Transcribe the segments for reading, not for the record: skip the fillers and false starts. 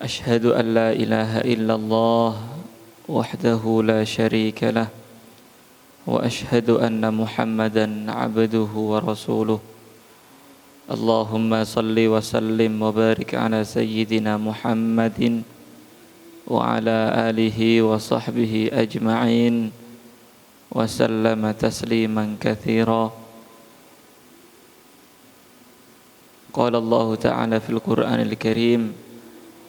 أشهد أن لا إله إلا الله وحده لا شريك له وأشهد أن محمدا عبده ورسوله اللهم صل وسلم وبارك على سيدنا محمد وعلى آله وصحبه أجمعين وسلم تسليما كثيرا. قال الله تعالى في القرآن الكريم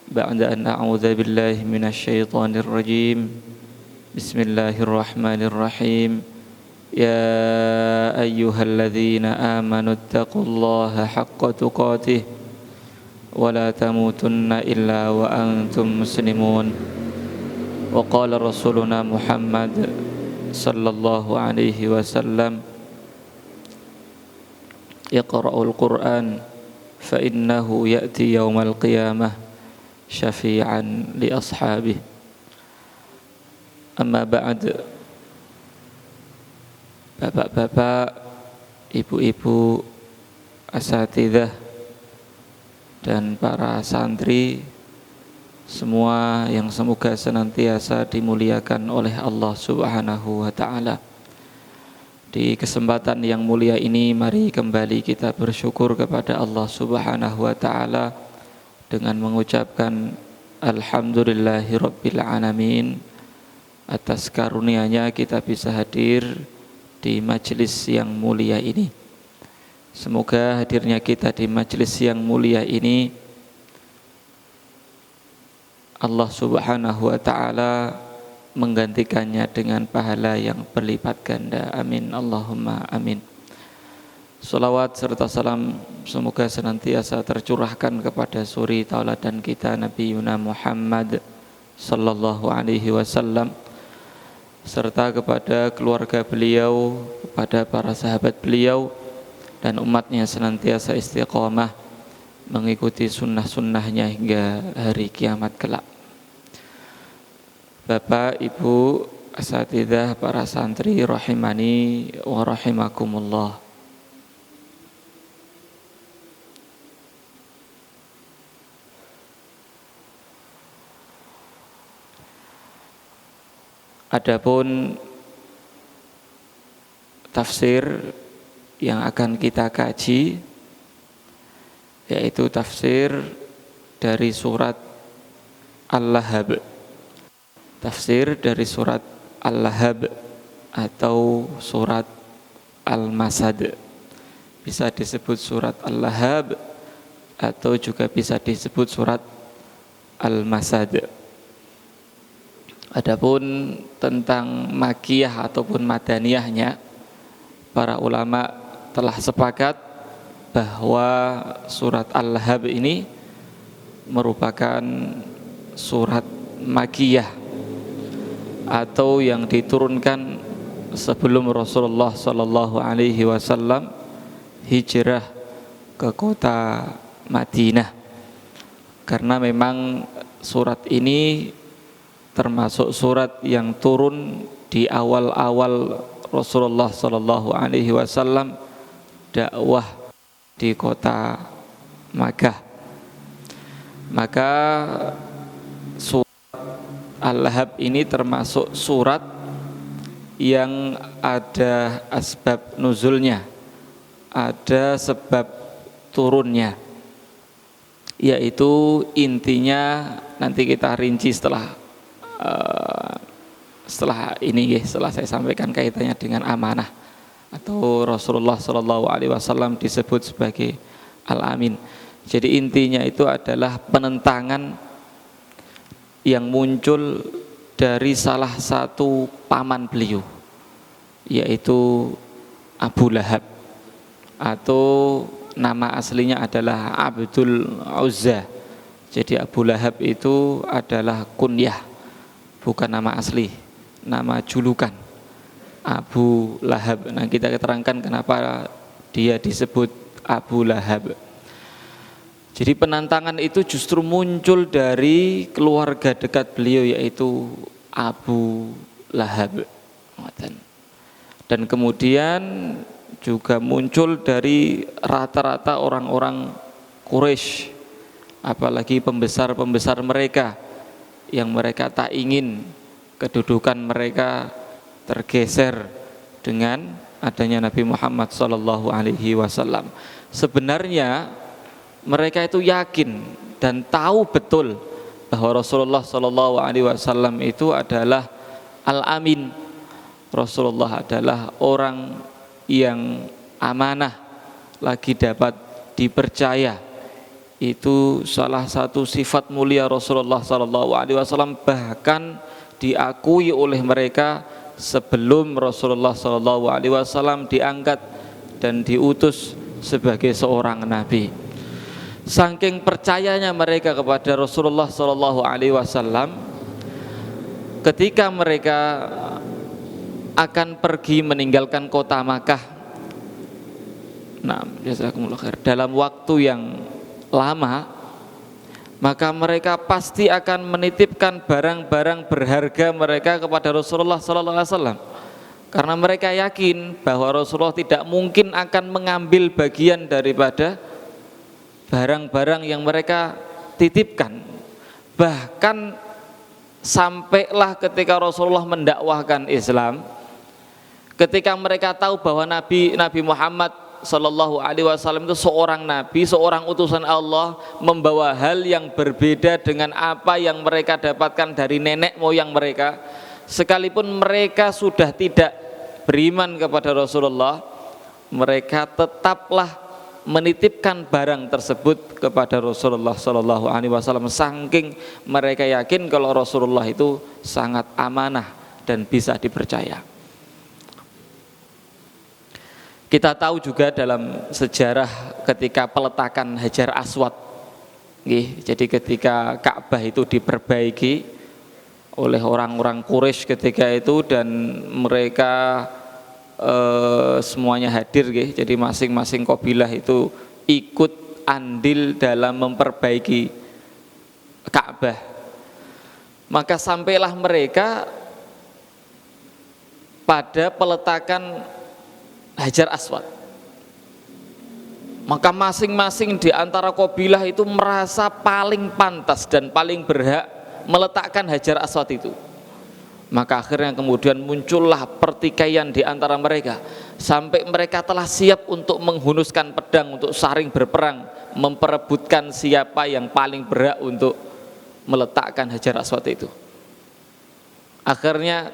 بعد أن أعوذ بالله من الشيطان الرجيم بسم الله الرحمن الرحيم يا أيها الذين آمنوا اتقوا الله حق تقاته ولا تموتن إلا وأنتم مسلمون. وقال رسولنا محمد صلى الله عليه وسلم اقرأوا القرآن فإنه يأتي يوم القيامة شفيعا لأصحابه. أما بعد, bapak-bapak, ibu-ibu, asatidzah dan para santri semua yang semoga senantiasa dimuliakan oleh Allah Subhanahu wa ta'ala. Di kesempatan yang mulia ini mari kembali kita bersyukur kepada Allah Subhanahu wa ta'ala dengan mengucapkan Alhamdulillahi Rabbil Alamin atas karunia-Nya kita bisa hadir di majelis yang mulia ini. Semoga hadirnya kita di majelis yang mulia ini Allah Subhanahu wa ta'ala menggantikannya dengan pahala yang berlipat ganda. Amin Allahumma amin. Salawat serta salam semoga senantiasa tercurahkan kepada suri tauladan kita Nabi Yuna Muhammad sallallahu alaihi wasallam, serta kepada keluarga beliau, kepada para sahabat beliau, dan umatnya senantiasa istiqamah mengikuti sunnah-sunnahnya hingga hari kiamat kelak. Bapak, Ibu, asatidzah, para santri rahimani wa rahimakumullah. Adapun tafsir yang akan kita kaji yaitu tafsir dari surat Al-Lahab. Tafsir dari surat Al-Lahab atau surat Al-Masad. Bisa disebut surat Al-Lahab atau juga bisa disebut surat Al-Masad. Adapun tentang makiyah ataupun madaniyahnya, para ulama telah sepakat bahwa surat Al-Lahab ini merupakan surat makiyah atau yang diturunkan sebelum Rasulullah sallallahu alaihi wasallam hijrah ke kota Madinah. Karena memang surat ini termasuk surat yang turun di awal-awal Rasulullah sallallahu alaihi wasallam dakwah di kota Makkah. Maka surat Al-Lahab ini termasuk surat yang ada asbab nuzulnya, ada sebab turunnya, yaitu intinya nanti kita rinci setelah ini, setelah saya sampaikan kaitannya dengan amanah atau Rasulullah sallallahu alaihi wasallam disebut sebagai Al-Amin. Jadi intinya itu adalah penentangan yang muncul dari salah satu paman beliau, yaitu Abu Lahab, atau nama aslinya adalah Abdul Uzza. Jadi Abu Lahab itu adalah kunyah, bukan nama asli, nama julukan Abu Lahab. Nah, kita keterangkan kenapa dia disebut Abu Lahab. Jadi penentangan itu justru muncul dari keluarga dekat beliau, yaitu Abu Lahab. Dan kemudian juga muncul dari rata-rata orang-orang Quraisy apalagi pembesar-pembesar mereka yang mereka tak ingin kedudukan mereka tergeser dengan adanya Nabi Muhammad SAW. Sebenarnya mereka itu yakin dan tahu betul bahwa Rasulullah SAW itu adalah Al-Amin. Rasulullah adalah orang yang amanah, lagi dapat dipercaya. Itu salah satu sifat mulia Rasulullah SAW, bahkan diakui oleh mereka sebelum Rasulullah SAW diangkat dan diutus sebagai seorang nabi. Saking percayanya mereka kepada Rasulullah SAW, ketika mereka akan pergi meninggalkan kota Makkah, jazakumullah khair, dalam waktu yang lama, maka mereka pasti akan menitipkan barang-barang berharga mereka kepada Rasulullah SAW, karena mereka yakin bahwa Rasulullah tidak mungkin akan mengambil bagian daripada barang-barang yang mereka titipkan. Bahkan sampailah ketika Rasulullah mendakwahkan Islam, ketika mereka tahu bahwa Nabi Muhammad Sallallahu Alaihi Wasallam itu seorang nabi, seorang utusan Allah, membawa hal yang berbeda dengan apa yang mereka dapatkan dari nenek moyang mereka. Sekalipun mereka sudah tidak beriman kepada Rasulullah, mereka tetaplah menitipkan barang tersebut kepada Rasulullah Sallallahu Alaihi Wasallam, saking mereka yakin kalau Rasulullah itu sangat amanah dan bisa dipercaya. Kita tahu juga dalam sejarah ketika peletakan Hajar Aswad, jadi ketika Ka'bah itu diperbaiki oleh orang-orang Quraisy ketika itu, dan mereka semuanya hadir, jadi masing-masing kabilah itu ikut andil dalam memperbaiki Ka'bah. Maka sampailah mereka pada peletakan Hajar Aswad. Maka masing-masing di antara kabilah itu merasa paling pantas dan paling berhak meletakkan Hajar Aswad itu. Maka akhirnya kemudian muncullah pertikaian di antara mereka, sampai mereka telah siap untuk menghunuskan pedang untuk saling berperang, memperebutkan siapa yang paling berhak untuk meletakkan Hajar Aswad itu. Akhirnya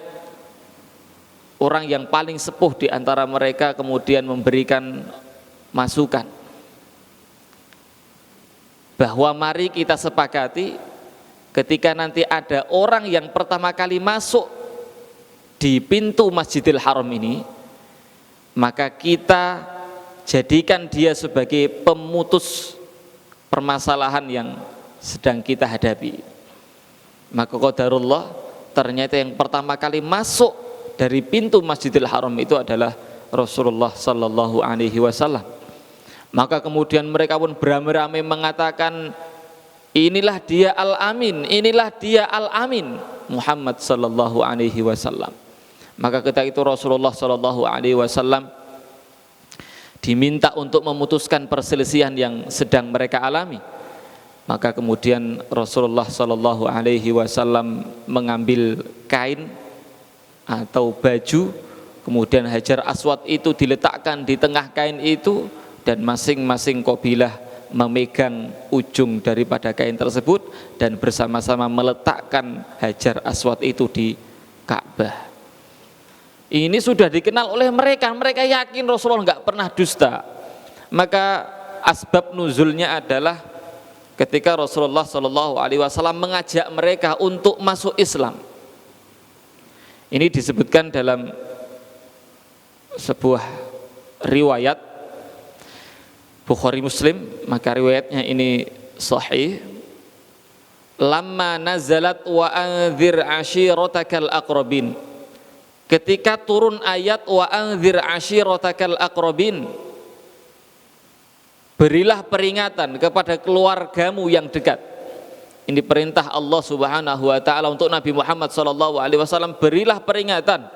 orang yang paling sepuh di antara mereka kemudian memberikan masukan bahwa mari kita sepakati, ketika nanti ada orang yang pertama kali masuk di pintu Masjidil Haram ini, maka kita jadikan dia sebagai pemutus permasalahan yang sedang kita hadapi. Maka qadarullah, ternyata yang pertama kali masuk dari pintu Masjidil Haram itu adalah Rasulullah Sallallahu Alaihi Wasallam. Maka kemudian mereka pun beramai-ramai mengatakan, inilah dia Al-Amin, inilah dia Al-Amin, Muhammad Sallallahu Alaihi Wasallam. Maka ketika itu Rasulullah Sallallahu Alaihi Wasallam diminta untuk memutuskan perselisihan yang sedang mereka alami. Maka kemudian Rasulullah Sallallahu Alaihi Wasallam mengambil kain atau baju, kemudian Hajar Aswad itu diletakkan di tengah kain itu, dan masing-masing kabilah memegang ujung daripada kain tersebut dan bersama-sama meletakkan Hajar Aswad itu di Ka'bah. Ini sudah dikenal oleh mereka, mereka yakin Rasulullah enggak pernah dusta. Maka asbab nuzulnya adalah ketika Rasulullah Shallallahu Alaihi Wasallam mengajak mereka untuk masuk Islam. Ini disebutkan dalam sebuah riwayat Bukhari Muslim, maka riwayatnya ini sahih. Lamma nazalat wa anzir ashiratakal aqrabin. Ketika turun ayat wa anzir ashiratakal aqrabin, berilah peringatan kepada keluargamu yang dekat. Ini perintah Allah Subhanahu wa taala untuk Nabi Muhammad sallallahu alaihi wasallam, berilah peringatan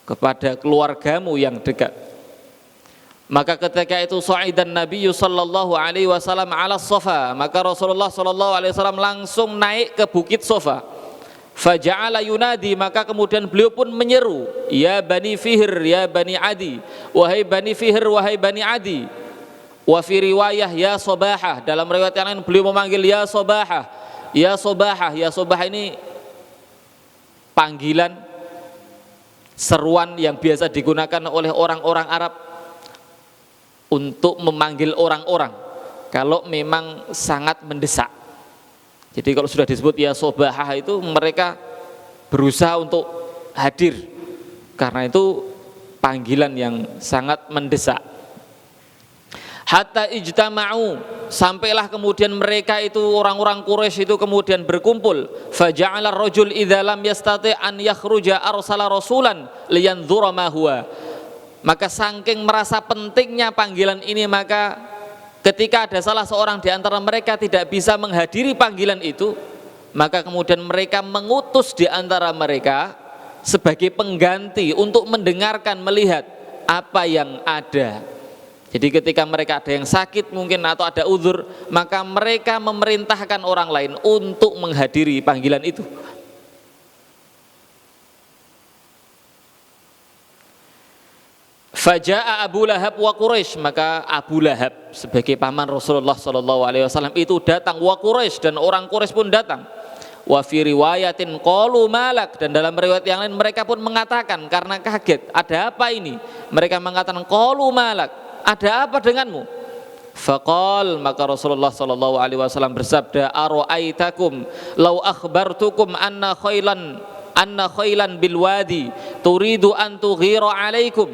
kepada keluargamu yang dekat. Maka ketika itu sa'idan Nabi sallallahu alaihi wasallam ala Safa, maka Rasulullah sallallahu alaihi wasallam langsung naik ke bukit Safa. Faja'ala yunadi, maka kemudian beliau pun menyeru, ya Bani Fihr, ya Bani Adi, wahai Bani Fihr, wahai Bani Adi. Wa fi riwayah ya Sabahah, dalam riwayat yang lain beliau memanggil ya Sabahah, ya Sabahah. Ya Sabahah ini panggilan seruan yang biasa digunakan oleh orang-orang Arab untuk memanggil orang-orang kalau memang sangat mendesak. Jadi kalau sudah disebut ya Sabahah itu mereka berusaha untuk hadir, karena itu panggilan yang sangat mendesak. Hatta ijtama'u, sampailah kemudian mereka itu orang-orang Quraisy itu kemudian berkumpul. Faja'ala ar-rajul idza lam yastati' an yakhruja arsala rasulan liyanzura ma huwa. Maka saking merasa pentingnya panggilan ini, maka ketika ada salah seorang di antara mereka tidak bisa menghadiri panggilan itu, maka kemudian mereka mengutus di antara mereka sebagai pengganti untuk mendengarkan, melihat apa yang ada. Jadi ketika mereka ada yang sakit mungkin atau ada uzur, maka mereka memerintahkan orang lain untuk menghadiri panggilan itu. Faja'a Abu Lahab wa Quraisy, maka Abu Lahab sebagai paman Rasulullah sallallahu alaihi wasallam itu datang, wa Quraisy, dan orang Quraisy pun datang. Wa fi riwayatin qalu malak, dan dalam riwayat yang lain mereka pun mengatakan karena kaget, ada apa ini? Mereka mengatakan qalu malak, ada apa denganmu? Faqal, maka Rasulullah sallallahu alaihi wasallam bersabda, ara'aitakum law akhbartukum anna khailan bil wadi turidu an tughira alaikum.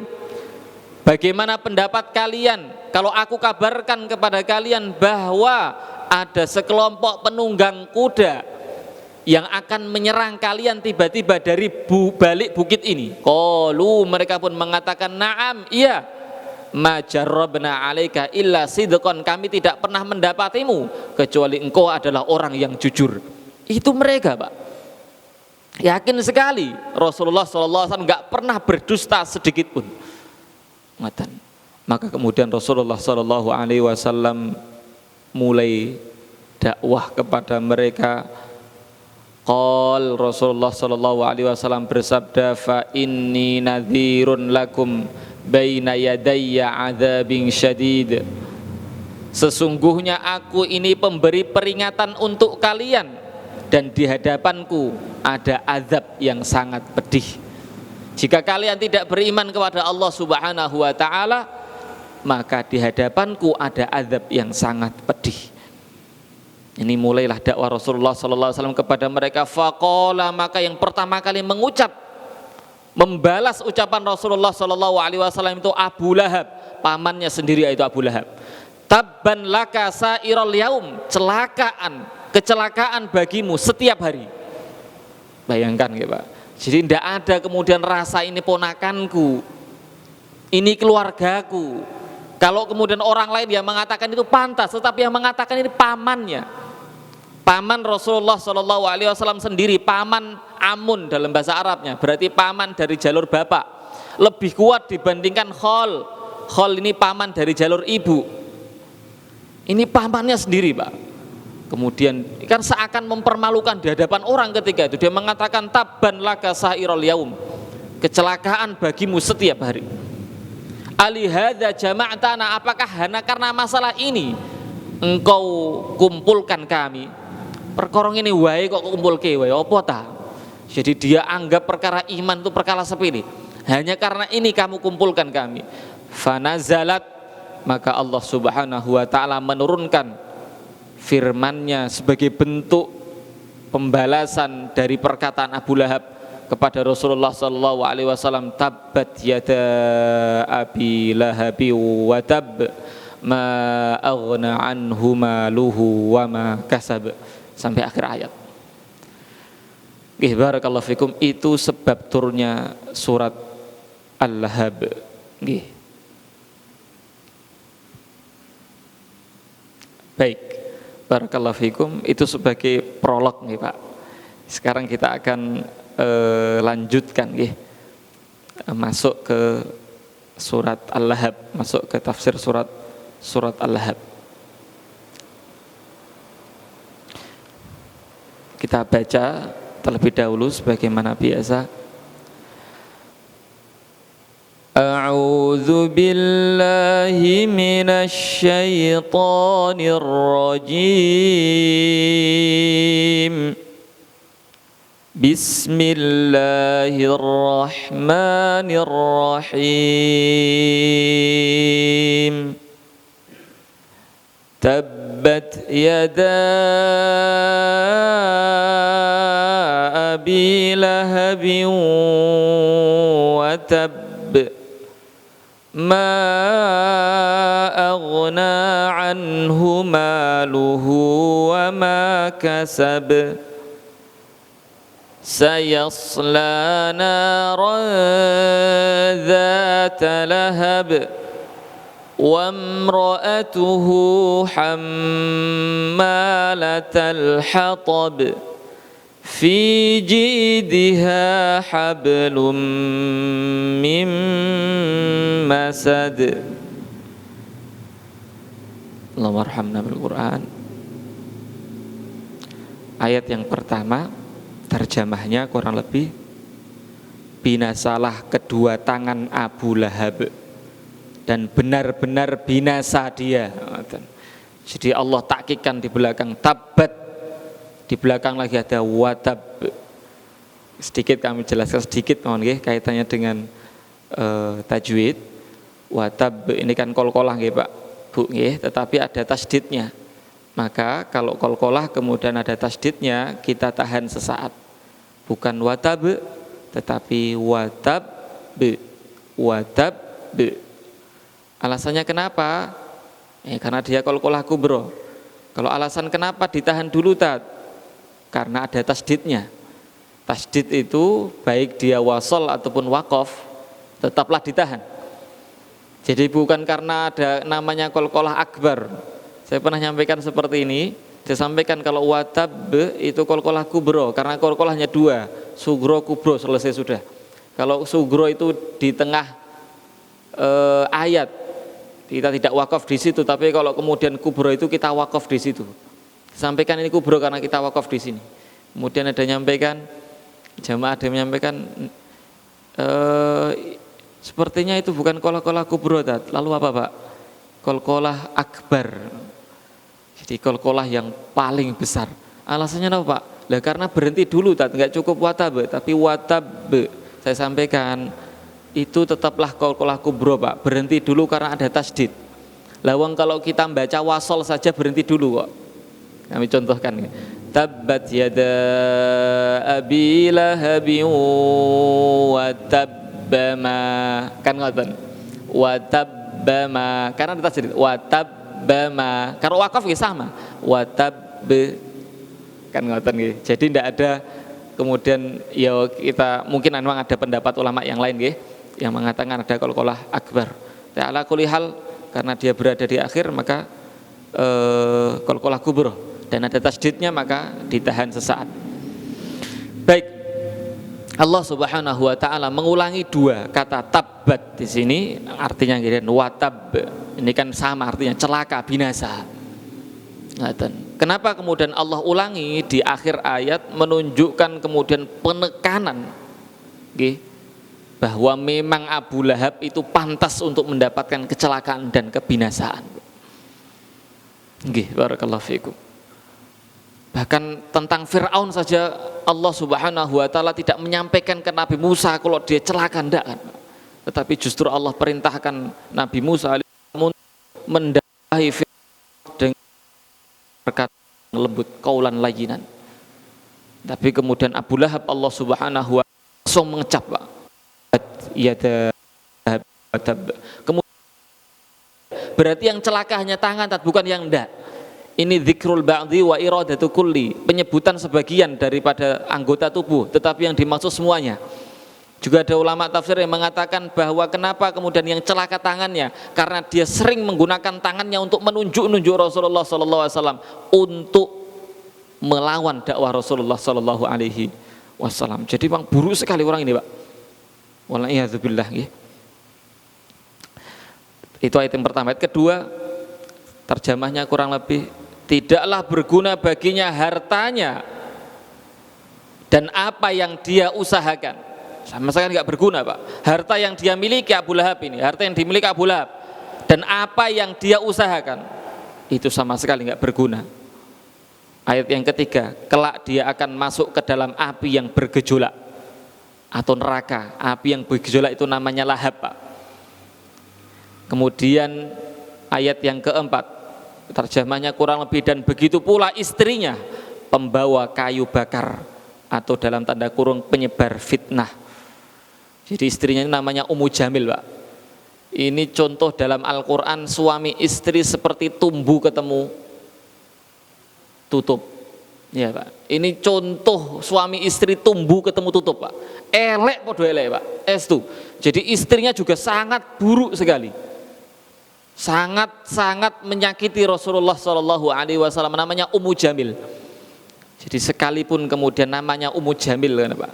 Bagaimana pendapat kalian kalau aku kabarkan kepada kalian bahwa ada sekelompok penunggang kuda yang akan menyerang kalian tiba-tiba dari balik bukit ini? Qalu, mereka pun mengatakan na'am, iya. Ma jarrabna 'alaika illa sidqan, kami tidak pernah mendapatimu kecuali engkau adalah orang yang jujur. Itu mereka, Pak. Yakin sekali Rasulullah SAW enggak pernah berdusta sedikit pun. Maka kemudian Rasulullah SAW mulai dakwah kepada mereka. Qal, Rasulullah SAW bersabda, fa inni nadhirun lakum baina yadayya adzabin syadid. Sesungguhnya aku ini pemberi peringatan untuk kalian, dan di hadapanku ada azab yang sangat pedih. Jika kalian tidak beriman kepada Allah Subhanahu wa taala, maka di hadapanku ada azab yang sangat pedih. Ini mulailah dakwah Rasulullah sallallahu alaihi wasallam kepada mereka. Faqala, maka yang pertama kali membalas ucapan Rasulullah sallallahu alaihi wasallam itu Abu Lahab, pamannya sendiri yaitu Abu Lahab. Tabban laka sairal yaum, kecelakaan bagimu setiap hari. Bayangkan ya, Pak. Jadi tidak ada kemudian rasa ini ponakanku, ini keluargaku. Kalau kemudian orang lain yang mengatakan itu pantas, tetapi yang mengatakan ini pamannya, paman Rasulullah Shallallahu Alaihi Wasallam sendiri, paman amun dalam bahasa Arabnya, berarti paman dari jalur bapak, lebih kuat dibandingkan khol. Khol ini paman dari jalur ibu. Ini pamannya sendiri, Pak. Kemudian kan seakan mempermalukan di hadapan orang ketika itu. Dia mengatakan tabban laka sairal yaum, kecelakaan bagimu setiap hari. Alihadza jama'tana, apakah hanya karena masalah ini engkau kumpulkan kami? Perkara ini wae kok kumpulke wae apa ta? Jadi dia anggap perkara iman itu perkara sepele. Hanya karena ini kamu kumpulkan kami. Fanazalat, maka Allah Subhanahu wa taala menurunkan firman-Nya sebagai bentuk pembalasan dari perkataan Abu Lahab kepada Rasulullah sallallahu alaihi wasallam, tabbat yada abi lahabi wa tab ma aghna anhu maluhu wa ma kasab, sampai akhir ayat. Barakallahu fikum, itu sebab turunnya surat Al-Lahab. Baik, barakallahu fikum, itu sebagai prolog nih Pak. Sekarang kita akan lanjutkan masuk ke surat Al-Lahab, masuk ke tafsir surat Al-Lahab. Kita baca terlebih dahulu sebagaimana biasa. A'udzu billahi minasy syaithanir rajim. Bismillahirrahmanirrahim. Tabbat yada abi lahabin wa tabb ma aghna anhu maluhu wa ma kasab sayasla naran dhata lahab wa imra'atuhu hammalatal hatab fi jidha hablum min masad. Allahumma arhamna bil Quran. Ayat yang pertama terjemahnya kurang lebih, binasalah kedua tangan Abu Lahab dan benar-benar binasa dia. Jadi Allah takkikkan di belakang tabbat, di belakang lagi ada watab. Sedikit kami jelaskan sedikit mohon nggih kaitannya dengan tajwid. Watab ini kan qalqalah nggih Pak Bu nggih, tetapi ada tasdidnya. Maka kalau qalqalah kemudian ada tasdidnya, kita tahan sesaat. Bukan watab tetapi watab. Watab. Alasannya kenapa? Karena dia qalqalah kubro. Kalau alasan kenapa ditahan dulu karena ada tasdidnya. Tasdid itu baik dia wasol ataupun waqaf tetaplah ditahan. Jadi bukan karena ada namanya qalqalah akbar. Saya pernah nyampaikan seperti ini. Saya sampaikan kalau watab itu qalqalah kubro karena qalqalahnya dua, sugro kubro, selesai sudah. Kalau sugro itu di tengah ayat kita tidak wakaf di situ, tapi kalau kemudian kubro itu kita wakaf di situ. Sampaikan ini kubro karena kita wakaf di sini. Kemudian ada nyampaikan, jamaah ada menyampaikan sepertinya itu bukan qalqalah kubro. Lalu apa Pak? Qalqalah akbar. Jadi qalqalah yang paling besar. Alasannya apa Pak? Lah karena berhenti dulu enggak cukup watab, tapi watab. Saya sampaikan itu tetaplah qalqalah kubro Pak. Berhenti dulu karena ada tasdid. Lawang kalau kita membaca wasol saja berhenti dulu kok. Kami contohkan. Tabbat yada abi lahabin wa tabbama. Kan ngoten. Wa tabbama. Karena ada tasdid. Wa tabbama. Kalau wakaf ya sama. Wa tabb. Kan ngoten nggih. Jadi tidak ada kemudian ya kita mungkin memang ada pendapat ulama yang lain nggih yang mengatakan ada qalqalah akbar. Ta'ala kulli hal karena dia berada di akhir maka qalqalah kubro dan ada tasdidnya maka ditahan sesaat. Baik. Allah Subhanahu wa taala mengulangi dua kata tabbat di sini artinya kemudian watab. Ini kan sama artinya celaka, binasa. Kenapa kemudian Allah ulangi di akhir ayat menunjukkan kemudian penekanan bahwa memang Abu Lahab itu pantas untuk mendapatkan kecelakaan dan kebinasaan. Barakallahu fiikum. Bahkan tentang Fir'aun saja Allah Subhanahu wa taala tidak menyampaikan ke Nabi Musa kalau dia celaka, enggak kan. Tetapi justru Allah perintahkan Nabi Musa alaihissalam mendakwahi Fir'aun dengan perkataan lembut, qaulan layyinan. Tapi kemudian Abu Lahab Allah Subhanahu wa taala langsung mengecap, Pak. Kemudian berarti yang celaka hanya tangan, bukan yang enggak. Ini dzikrul ba'dhi wa iradatu kulli, penyebutan sebagian daripada anggota tubuh, tetapi yang dimaksud semuanya. Juga ada ulama tafsir yang mengatakan bahwa kenapa kemudian yang celaka tangannya, karena dia sering menggunakan tangannya untuk menunjuk-nunjuk Rasulullah SAW untuk melawan dakwah Rasulullah SAW. Jadi memang buruk sekali orang ini, Pak. Wala'iyadzubillah. Itu ayat yang pertama. Ayat kedua, terjemahnya kurang lebih, tidaklah berguna baginya hartanya dan apa yang dia usahakan. Sama sekali nggak berguna, Pak. Harta yang dia miliki Abu Lahab ini, harta yang dimiliki Abu Lahab dan apa yang dia usahakan, itu sama sekali nggak berguna. Ayat yang ketiga, kelak dia akan masuk ke dalam api yang bergejolak atau neraka. Api yang bergejolak itu namanya lahab, Pak. Kemudian ayat yang keempat, terjemahnya kurang lebih, dan begitu pula istrinya pembawa kayu bakar atau dalam tanda kurung penyebar fitnah. Jadi istrinya namanya Ummu Jamil, Pak. Ini contoh dalam Al-Quran, suami istri seperti tumbuh ketemu tutup. Ya, Pak. Ini contoh suami istri tumbuh ketemu tutup, Pak. Elek podo elek, Pak. Estu. Jadi istrinya juga sangat buruk sekali. Sangat menyakiti Rasulullah SAW, namanya Ummu Jamil. Jadi sekalipun kemudian namanya Ummu Jamil, kan, Pak,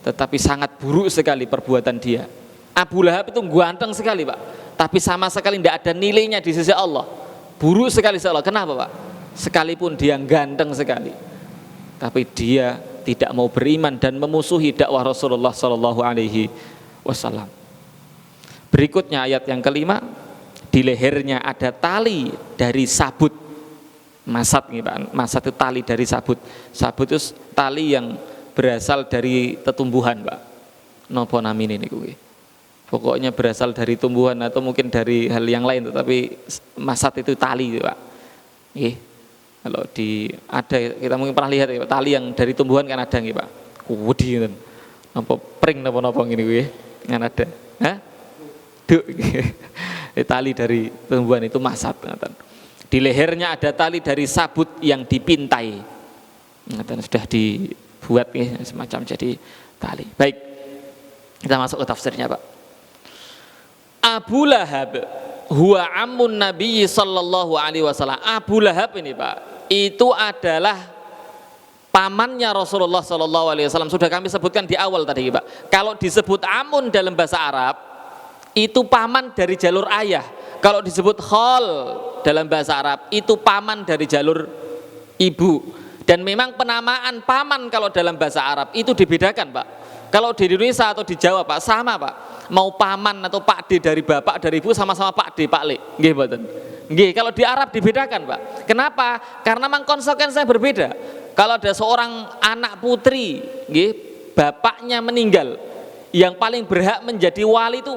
tetapi sangat buruk sekali perbuatan dia. Abu Lahab itu ganteng sekali, Pak, tapi sama sekali tidak ada nilainya di sisi Allah. Buruk sekali Allah. Kenapa, Pak? Sekalipun dia ganteng sekali, tapi dia tidak mau beriman dan memusuhi dakwah Rasulullah SAW. Berikutnya ayat yang kelima, di lehernya ada tali dari sabut. Masat, Pak. Masat itu tali dari sabut. Sabut itu tali yang berasal dari tetumbuhan, Pak. Nopo namine niku nggih. Pokoknya berasal dari tumbuhan atau mungkin dari hal yang lain, tetapi masat itu tali, Pak. Nggih. Kalau ada kita mungkin pernah lihat ya, tali yang dari tumbuhan kan ada nggih, Pak. Wedi ngoten. Napa pring napa-napa ngene kuwi kan ada. Hah? Duk. Tali dari tumbuhan itu masat, ngoten. Di lehernya ada tali dari sabut yang dipintai. Ngoten, sudah dibuat ya, semacam jadi tali. Baik. Kita masuk ke tafsirnya, Pak. Abu Lahab huwa ammun Nabi sallallahu alaihi wasallam. Abu Lahab ini, Pak, itu adalah pamannya Rasulullah sallallahu alaihi wasallam. Sudah kami sebutkan di awal tadi, Pak. Kalau disebut amun dalam bahasa Arab, itu paman dari jalur ayah. Kalau disebut khol dalam bahasa Arab, itu paman dari jalur ibu. Dan memang penamaan paman kalau dalam bahasa Arab itu dibedakan, Pak. Kalau di Indonesia atau di Jawa, Pak, sama, Pak. Mau paman atau Pak D dari bapak, dari ibu, sama-sama Pak D, Pak Le. Nggih, mboten. Nggih, kalau di Arab dibedakan, Pak. Kenapa? Karena memang konsekuensinya berbeda. Kalau ada seorang anak putri, nggih, bapaknya meninggal, yang paling berhak menjadi wali itu,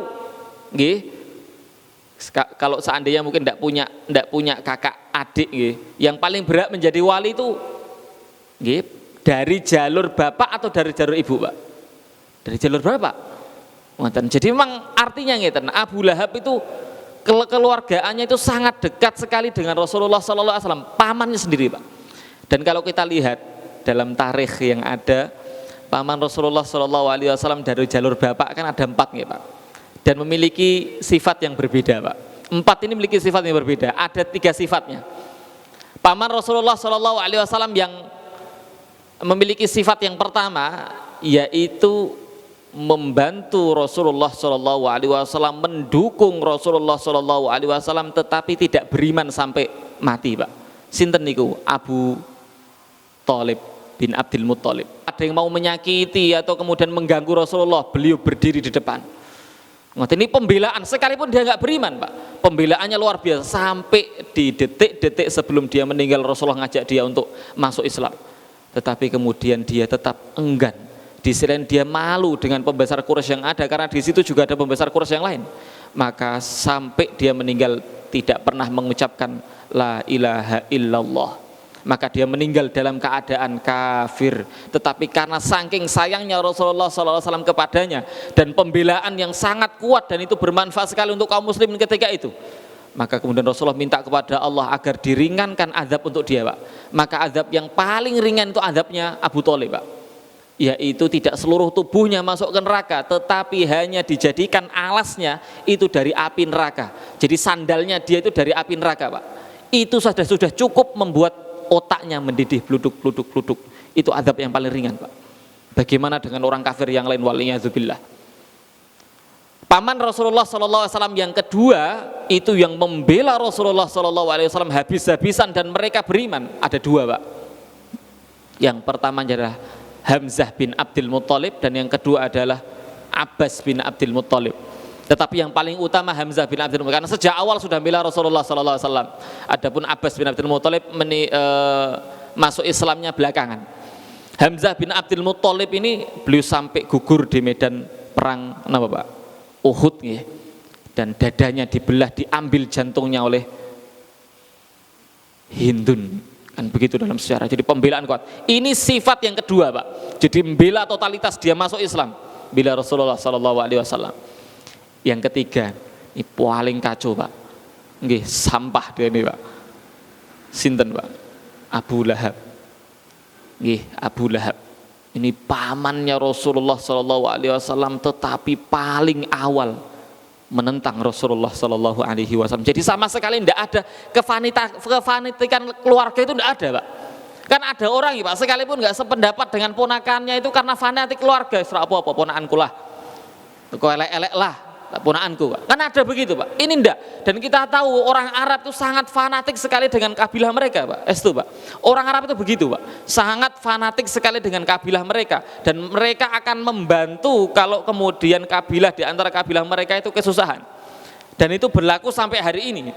nggih, kalau seandainya mungkin tidak punya kakak adik, nggih, yang paling berhak menjadi wali itu, nggih, dari jalur bapak atau dari jalur ibu, Pak? Dari jalur bapak. Jadi memang artinya ngeten, Abu Lahab itu keluargaannya itu sangat dekat sekali dengan Rasulullah SAW, pamannya sendiri, Pak. Dan kalau kita lihat dalam tarikh yang ada, paman Rasulullah SAW dari jalur bapak kan ada 4, ya, Pak. Dan memiliki sifat yang berbeda, Pak. 4 ini memiliki sifat yang berbeda. Ada 3 sifatnya. Paman Rasulullah SAW yang memiliki sifat yang pertama, yaitu membantu Rasulullah SAW, mendukung Rasulullah SAW, tetapi tidak beriman sampai mati, Pak. Sinten niku? Abu Thalib bin Abdul Muthalib. Ada yang mau menyakiti atau kemudian mengganggu Rasulullah, beliau berdiri di depan. Ini pembelaan, sekalipun dia nggak beriman, Pak. Pembelaannya luar biasa sampai di detik-detik sebelum dia meninggal, Rasulullah ngajak dia untuk masuk Islam. Tetapi kemudian dia tetap enggan. Di sisi lain dia malu dengan pembesar Quraisy yang ada, karena di situ juga ada pembesar Quraisy yang lain. Maka sampai dia meninggal tidak pernah mengucapkan la ilaha illallah. Maka dia meninggal dalam keadaan kafir. Tetapi karena saking sayangnya Rasulullah SAW kepadanya dan pembelaan yang sangat kuat, dan itu bermanfaat sekali untuk kaum muslimin ketika itu, maka kemudian Rasulullah minta kepada Allah agar diringankan azab untuk dia, Pak. Maka azab yang paling ringan itu azabnya Abu Thalib, Pak, yaitu tidak seluruh tubuhnya masuk ke neraka, tetapi hanya dijadikan alasnya itu dari api neraka. Jadi sandalnya dia itu dari api neraka, Pak. Itu sudah cukup membuat otaknya mendidih, bluduk. Itu azab yang paling ringan, Pak. Bagaimana dengan orang kafir yang lain, waliyadzubillah. Paman Rasulullah SAW yang kedua itu yang membela Rasulullah SAW habis-habisan dan mereka beriman. Ada dua, Pak. Yang pertama adalah Hamzah bin Abdul Muthalib dan yang kedua adalah Abbas bin Abdul Muthalib. Tetapi yang paling utama Hamzah bin Abdul Muthalib karena sejak awal sudah membela Rasulullah SAW. Adapun Abbas bin Abdul Muthalib masuk Islamnya belakangan. Hamzah bin Abdul Muthalib ini beliau sampai gugur di medan perang Pak? Uhud ya. Dan dadanya dibelah, diambil jantungnya oleh Hindun, kan begitu dalam sejarah. Jadi pembelaan kuat. Ini sifat yang kedua, Pak. Jadi membela totalitas dia masuk Islam, bila Rasulullah SAW. Yang ketiga, ini paling kacau, Pak. Nggih, sampah dia ini, Pak. Sinten, Pak? Abu Lahab. Nggih, Abu Lahab. Ini pamannya Rasulullah SAW, tetapi paling awal menentang Rasulullah SAW. Jadi sama sekali tidak ada kefanatikan keluarga itu, tidak ada, Pak. Kan ada orang ya, Pak, sekalipun nggak sependapat dengan ponakannya itu karena fanatik keluarga. Serah apa ponakanku lah, kok elek-elek lah ponakanku, Pak. Kan ada begitu, Pak. Ini enggak. Dan kita tahu orang Arab itu sangat fanatik sekali dengan kabilah mereka, Pak. Itu, Pak. Orang Arab itu begitu, Pak. Sangat fanatik sekali dengan kabilah mereka dan mereka akan membantu kalau kemudian kabilah di antara kabilah mereka itu kesusahan. Dan itu berlaku sampai hari ini.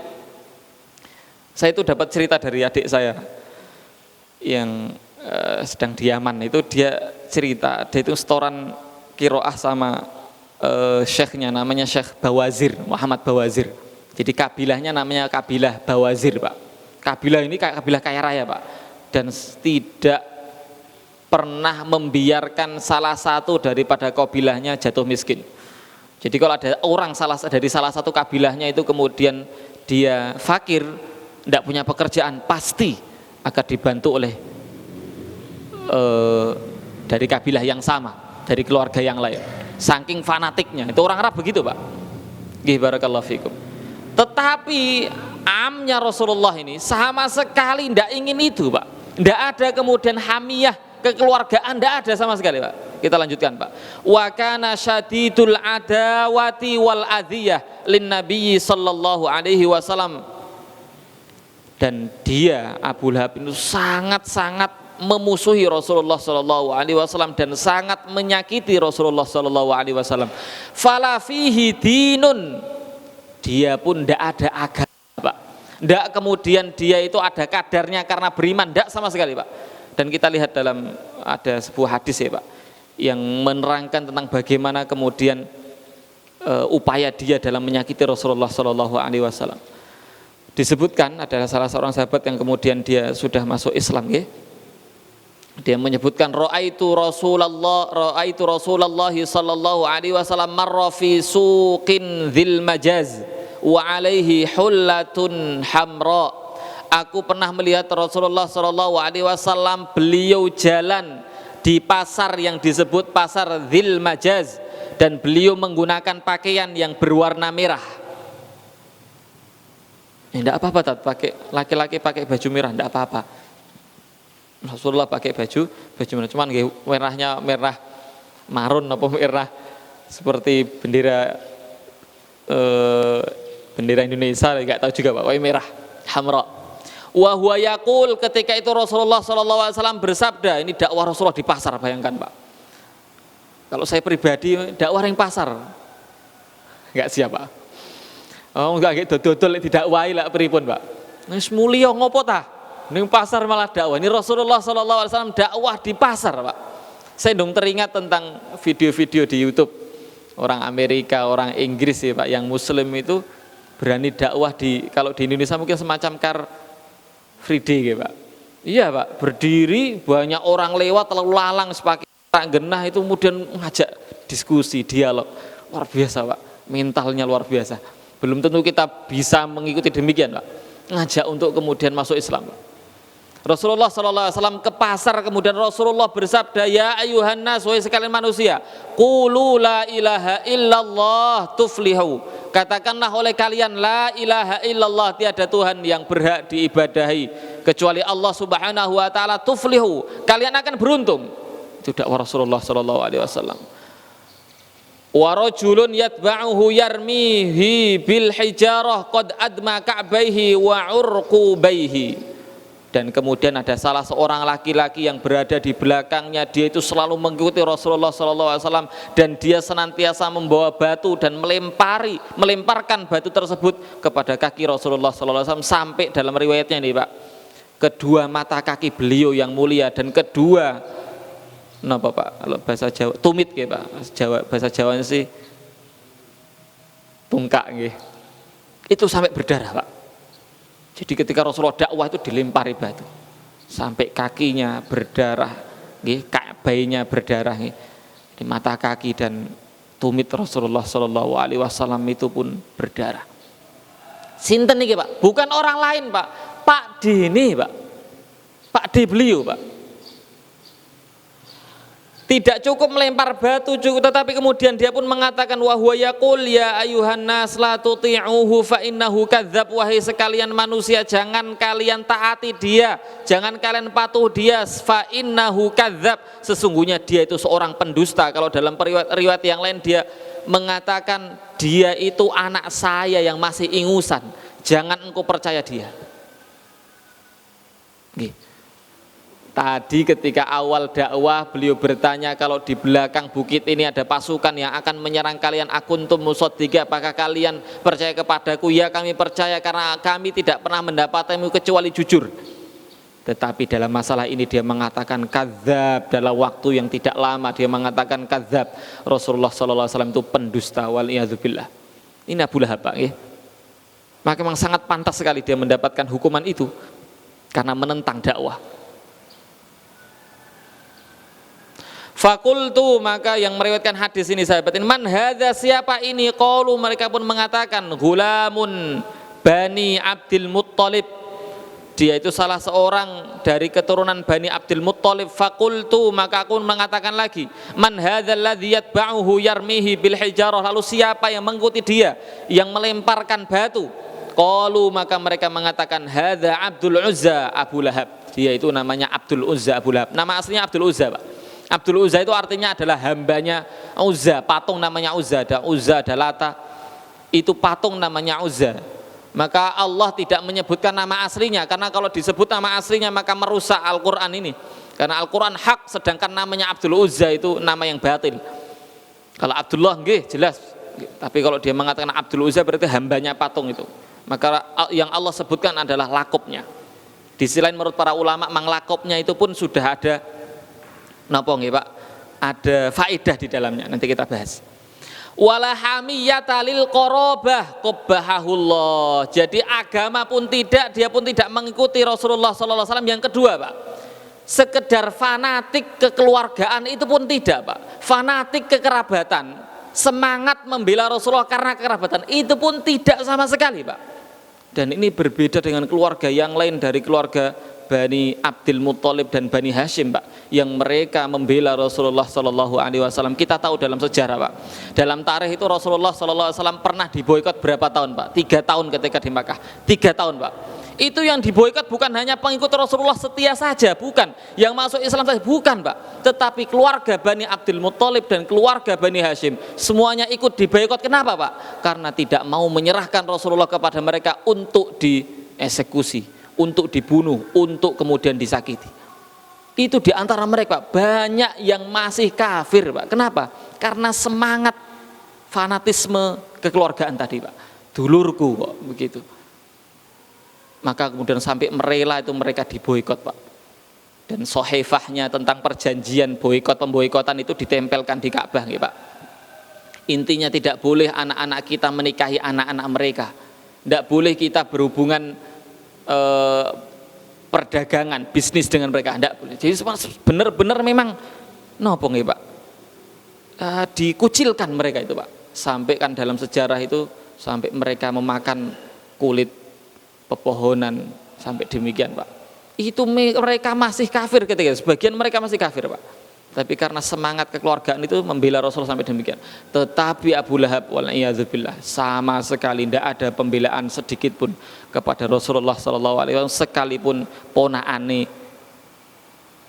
Saya itu dapat cerita dari adik saya yang sedang di Yaman. Itu dia cerita, dia itu setoran kiroah sama syekhnya, namanya Syekh Bawazir, Muhammad Bawazir. Jadi kabilahnya namanya kabilah Bawazir, Pak. Kabilah ini kabilah kaya raya, Pak, dan tidak pernah membiarkan salah satu daripada kabilahnya jatuh miskin. Jadi kalau ada orang dari salah satu kabilahnya itu kemudian dia fakir, tidak punya pekerjaan, pasti akan dibantu oleh dari kabilah yang sama, dari keluarga yang lain. Saking fanatiknya, itu orang Arab begitu, Pak. Nggih, barakallahu fikum. Tetapi amnya Rasulullah ini sama sekali tidak ingin itu, Pak. Tidak ada kemudian hamiyah kekeluargaan, tidak ada sama sekali, Pak. Kita lanjutkan, Pak. Wa kana syadidul adawati wal adhiyah lin nabiyyi sallallahu alaihi wasallam. Dan dia Abu Lahab itu sangat-sangat memusuhi Rasulullah Sallallahu Alaihi Wasallam dan sangat menyakiti Rasulullah Sallallahu Alaihi Wasallam. Fala fihi dinun, dia pun tidak ada agama, Pak. Tidak kemudian dia itu ada kadarnya karena beriman, tidak sama sekali, Pak. Dan kita lihat dalam ada sebuah hadis ya, Pak, yang menerangkan tentang bagaimana kemudian upaya dia dalam menyakiti Rasulullah Sallallahu Alaihi Wasallam. Disebutkan adalah salah seorang sahabat yang kemudian dia sudah masuk Islam, ya. Dia menyebutkan raaitu Rasulullah sallallahu alaihi wasallam marra fi suqin dzil majaz wa alaihi hullatun hamra. Aku pernah melihat Rasulullah sallallahu alaihi wasallam, beliau jalan di pasar yang disebut pasar dzil majaz dan beliau menggunakan pakaian yang berwarna merah. Tidak apa-apa, pakai laki-laki pakai baju merah tidak apa-apa. Rasulullah pakai baju merah, cuman merahnya merah marun apa merah seperti bendera Indonesia, nggak tahu juga, Pak. Merah hamra. Wa huwa yaqul, ketika itu Rasulullah sallallahu alaihi wasallam bersabda, ini dakwah Rasulullah di pasar, bayangkan, Pak. Kalau saya pribadi dakwah ring pasar enggak siap, Pak. Oh, enggak gitu dodol didakwahi lah pripun, Pak. Wis mulya ngopo ta? Ning pasar malah dakwah. Ini Rasulullah sallallahu alaihi wasallam dakwah di pasar, Pak. Saya dong teringat tentang video-video di YouTube orang Amerika, orang Inggris ya, Pak, yang muslim itu berani dakwah kalau di Indonesia mungkin semacam Car Free Day ya, Pak. Iya, Pak, berdiri banyak orang lewat lalu lalang sepakai genah itu kemudian ngajak diskusi, dialog. Luar biasa, Pak. Mentalnya luar biasa. Belum tentu kita bisa mengikuti demikian, Pak. Ngajak untuk kemudian masuk Islam, Pak. Rasulullah sallallahu alaihi wasallam ke pasar, kemudian Rasulullah bersabda, ya ayuhan nas, wahai sekalian manusia, qulu la ilaha illallah tuflihu. Katakanlah oleh kalian, la ilaha illallah, tiada Tuhan yang berhak diibadahi kecuali Allah Subhanahu wa taala, tuflihu, kalian akan beruntung. Itu dakwah Rasulullah sallallahu alaihi wasallam. Wa rajulun yatba'uhu yarmihi bil hijarah qad adma ka'baihi wa urqubaihi. Dan kemudian ada salah seorang laki-laki yang berada di belakangnya, dia itu selalu mengikuti Rasulullah SAW, dan dia senantiasa membawa batu dan melemparkan batu tersebut kepada kaki Rasulullah SAW, sampai dalam riwayatnya nih Pak, kedua mata kaki beliau yang mulia dan kedua napa Pak, kalau bahasa Jawa tumit nggih Pak, bahasa Jawanya sih tungkak nggih, itu sampai berdarah Pak. Jadi ketika Rasulullah dakwah itu dilempari batu sampai kakinya berdarah, ka'bainya berdarah, di mata kaki dan tumit Rasulullah SAW itu pun berdarah. Sinten niki Pak? Bukan orang lain Pak, Pak D ini Pak, Pak D beliau Pak. Tidak cukup melempar batu cukup, tetapi kemudian dia pun mengatakan wa huwa yaqul ya ayuhan nas la tuti'uhu fa innahu kadzdzab, wahai sekalian manusia jangan kalian taati dia, jangan kalian patuh dia, fa innahu kadzdzab, sesungguhnya dia itu seorang pendusta. Kalau dalam riwayat yang lain dia mengatakan dia itu anak saya yang masih ingusan, jangan engkau percaya dia. Tadi ketika awal dakwah beliau bertanya, kalau di belakang bukit ini ada pasukan yang akan menyerang kalian, akuntum musaddiqa, apakah kalian percaya kepadaku? Ya kami percaya, karena kami tidak pernah mendapatimu kecuali jujur. Tetapi dalam masalah ini dia mengatakan kadzab. Dalam waktu yang tidak lama dia mengatakan kadzab. Rasulullah SAW itu pendusta, waliyadzubillah. Ini Abu Lahab Pak ya. Maka memang sangat pantas sekali dia mendapatkan hukuman itu karena menentang dakwah. Fakultu, maka yang meriwayatkan hadis ini sahabat ini, man hadza, siapa ini? Qalu, mereka pun mengatakan gulamun Bani Abdul Muttalib, dia itu salah seorang dari keturunan Bani Abdul Muttalib. Fakultu, maka aku mengatakan lagi, man hadzal ladzi yatba'uhu yarmihi bil hijarah, lalu siapa yang mengikuti dia yang melemparkan batu? Qalu, maka mereka mengatakan hadza Abdul Uzza Abu Lahab, dia itu namanya Abdul Uzza Abu Lahab. Nama aslinya Abdul Uzza Pak. Abdul Uzza itu artinya adalah hambanya Uzza, patung namanya Uzza, ada Lata, itu patung namanya Uzza. Maka Allah tidak menyebutkan nama aslinya, karena kalau disebut nama aslinya maka merusak Al-Quran ini, karena Al-Quran hak, sedangkan namanya Abdul Uzza itu nama yang batil. Kalau Abdullah nggih jelas, tapi kalau dia mengatakan Abdul Uzza berarti hambanya patung itu. Maka yang Allah sebutkan adalah lakopnya. Di sisi lain menurut para ulama, mang lakopnya itu pun sudah ada napa nggih Pak, ada faedah di dalamnya, nanti kita bahas. Wala hamiyata lil qarabah qabbahahullah. Jadi agama pun tidak, dia pun tidak mengikuti Rasulullah sallallahu alaihi wasallam. Yang kedua Pak, sekedar fanatik kekeluargaan itu pun tidak Pak. Fanatik kekerabatan, semangat membela Rasulullah karena kekerabatan itu pun tidak sama sekali Pak. Dan ini berbeda dengan keluarga yang lain dari keluarga Bani Abdul Muttalib dan Bani Hashim Pak, yang mereka membela Rasulullah Sallallahu Alaihi Wasallam. Kita tahu dalam sejarah Pak, dalam tarikh itu Rasulullah Sallallahu Alaihi Wasallam pernah diboikot berapa tahun Pak? 3 tahun ketika di Makkah, 3 tahun Pak. Itu yang diboikot bukan hanya pengikut Rasulullah setia saja, bukan, yang masuk Islam saja, bukan Pak, tetapi keluarga Bani Abdul Muttalib dan keluarga Bani Hashim semuanya ikut diboikot. Kenapa Pak? Karena tidak mau menyerahkan Rasulullah kepada mereka untuk dieksekusi, untuk dibunuh, untuk kemudian disakiti. Itu diantara mereka banyak yang masih kafir Pak. Kenapa? Karena semangat fanatisme kekeluargaan tadi Pak, dulurku kok begitu. Maka kemudian sampai merela itu mereka diboikot Pak. Dan sohefahnya tentang perjanjian boikot pemboikotan itu ditempelkan di Ka'bah nih Pak. Intinya tidak boleh anak-anak kita menikahi anak-anak mereka, tidak boleh kita berhubungan perdagangan, bisnis dengan mereka, tidak boleh. Jadi benar-benar memang nopo nggih Pak, dikucilkan mereka itu Pak, sampai kan dalam sejarah itu sampai mereka memakan kulit pepohonan, sampai demikian Pak. Itu mereka masih kafir ketika, sebagian mereka masih kafir Pak, tapi karena semangat kekeluargaan itu membela Rasul sampai demikian. Tetapi Abu Lahab waliyadzubillah sama sekali tidak ada pembelaan sedikit pun kepada Rasulullah SAW, sekalipun ponakane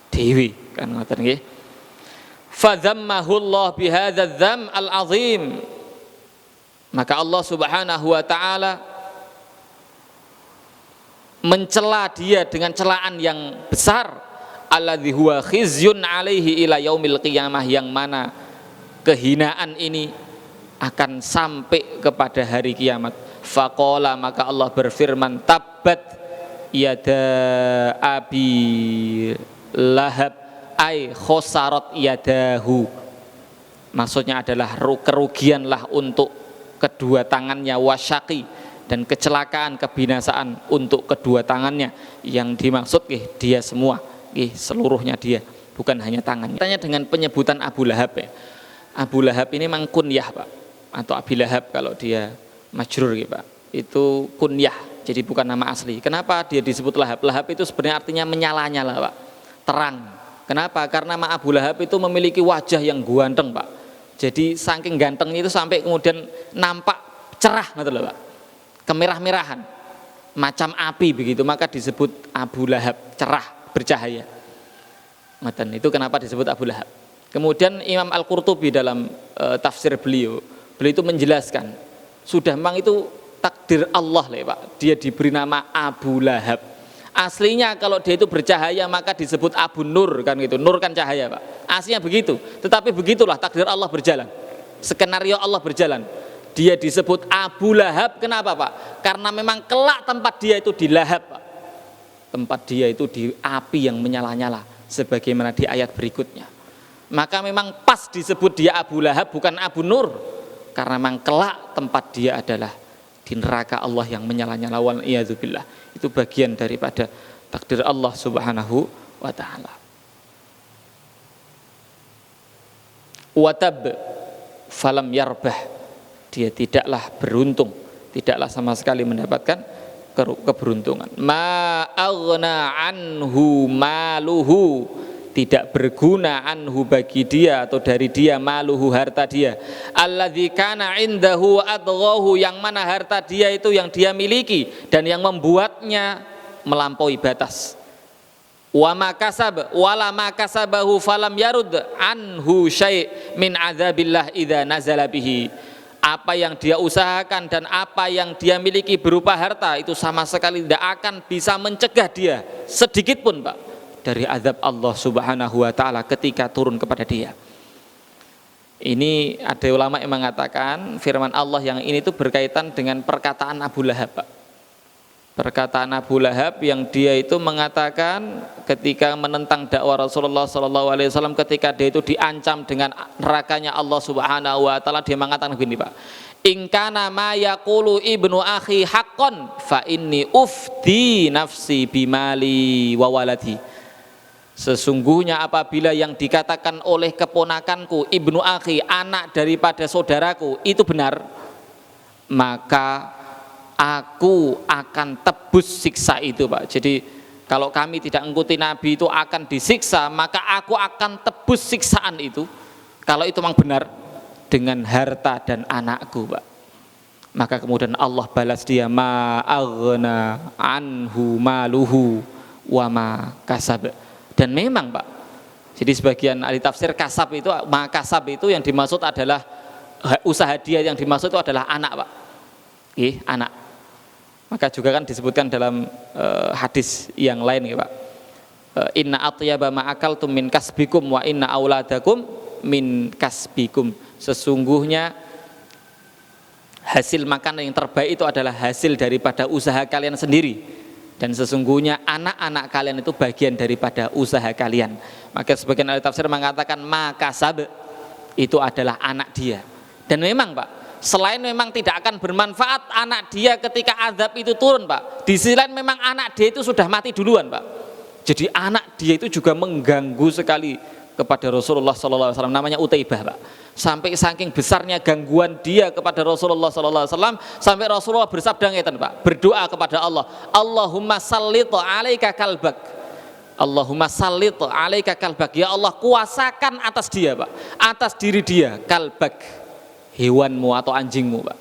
dewi kan ngoten nggih. fadzammahullah bihadzal dzam al-azim. Maka Allah Subhanahu wa taala mencela dia dengan celaan yang besar, alladzi huwa khizyun alaihi ila yaumil qiyamah, yang mana kehinaan ini akan sampai kepada hari kiamat. Faqala, maka Allah berfirman, tabbat yada abi lahab ay khosarat yadahu. Maksudnya adalah kerugianlah untuk kedua tangannya, wasyaqi, dan kecelakaan, kebinasaan untuk kedua tangannya. Yang dimaksud dia semua, seluruhnya dia, bukan hanya tangannya. Tanya dengan penyebutan Abu Lahab ya. Abu Lahab ini memang kunyah Pak, atau Abi Lahab kalau dia majrur gitu Pak. Itu kunyah, jadi bukan nama asli. Kenapa dia disebut Lahab? Lahab itu sebenarnya artinya menyala-nyala Pak, terang. Kenapa? Karena Abu Lahab itu memiliki wajah yang ganteng Pak. Jadi saking gantengnya itu sampai kemudian nampak cerah gitu loh Pak, kemerah-merahan, macam api begitu, maka disebut Abu Lahab, cerah, bercahaya. Itu kenapa disebut Abu Lahab. Kemudian Imam Al-Qurtubi dalam tafsir beliau itu menjelaskan, sudah memang itu takdir Allah lah Pak, dia diberi nama Abu Lahab. Aslinya kalau dia itu bercahaya maka disebut Abu Nur kan gitu. Nur kan cahaya Pak, aslinya begitu. Tetapi begitulah takdir Allah berjalan, skenario Allah berjalan. Dia disebut Abu Lahab, kenapa Pak? Karena memang kelak tempat dia itu di lahab Pak, tempat dia itu di api yang menyala-nyala, sebagaimana di ayat berikutnya. Maka memang pas disebut dia Abu Lahab, bukan Abu Nur, karena memang kelak tempat dia adalah di neraka Allah yang menyala-nyala, wal iyadzubillah. Itu bagian daripada takdir Allah Subhanahu wa ta'ala. Watab falam yarbah, dia tidaklah beruntung, tidaklah sama sekali mendapatkan keberuntungan. Ma aghna anhu maluhu, tidak berguna anhu bagi dia atau dari dia, maluhu harta dia, alladzi kana indahu adghahu, yang mana harta dia itu yang dia miliki dan yang membuatnya melampaui batas. Wa ma kasab wala ma kasabahu falam yarud anhu syai' min adzabillah idza nazala bihi. Apa yang dia usahakan dan apa yang dia miliki berupa harta itu sama sekali tidak akan bisa mencegah dia sedikit pun Pak dari azab Allah Subhanahu wa ta'ala ketika turun kepada dia. Ini ada ulama yang mengatakan firman Allah yang ini itu berkaitan dengan perkataan Abu Lahab Pak. Perkataan Abu Lahab yang dia itu mengatakan ketika menentang dakwah Rasulullah SAW, ketika dia itu diancam dengan nerakanya Allah Subhanahu wa ta'ala, dia mengatakan begini Pak, in kana ma yaqulu ibnu akhi haqqan fa inni ufdi nafsi bimali wa waladi. Sesungguhnya apabila yang dikatakan oleh keponakanku, ibnu akhi, anak daripada saudaraku, itu benar, maka aku akan tebus siksa itu Pak. Jadi kalau kami tidak mengikuti Nabi itu akan disiksa, maka aku akan tebus siksaan itu, kalau itu memang benar, dengan harta dan anakku Pak. Maka kemudian Allah balas dia, ma aghna anhu maluhu wa ma kasab. Dan memang Pak, jadi sebagian ahli tafsir kasab itu, makasab itu yang dimaksud adalah usaha dia, yang dimaksud itu adalah anak Pak, anak. Maka juga kan disebutkan dalam hadis yang lain ya Pak, inna atyaba ma'akaltum min kasbikum wa inna auladakum min kasbikum. Sesungguhnya hasil makanan yang terbaik itu adalah hasil daripada usaha kalian sendiri. Dan sesungguhnya anak-anak kalian itu bagian daripada usaha kalian. Maka sebagian ahli tafsir mengatakan makasab itu adalah anak dia. Dan memang Pak, selain memang tidak akan bermanfaat anak dia ketika azab itu turun Pak, di sisi lain memang anak dia itu sudah mati duluan Pak. Jadi anak dia itu juga mengganggu sekali kepada Rasulullah SAW, namanya Utaibah Pak. Sampai saking besarnya gangguan dia kepada Rasulullah SAW, sampai Rasulullah bersabda ngeten Pak, berdoa kepada Allah, Allahumma sallit alaika kalbak, Allahumma sallit alaika kalbak, ya Allah kuasakan atas dia Pak, atas diri dia, kalbak, hewanmu atau anjingmu Pak.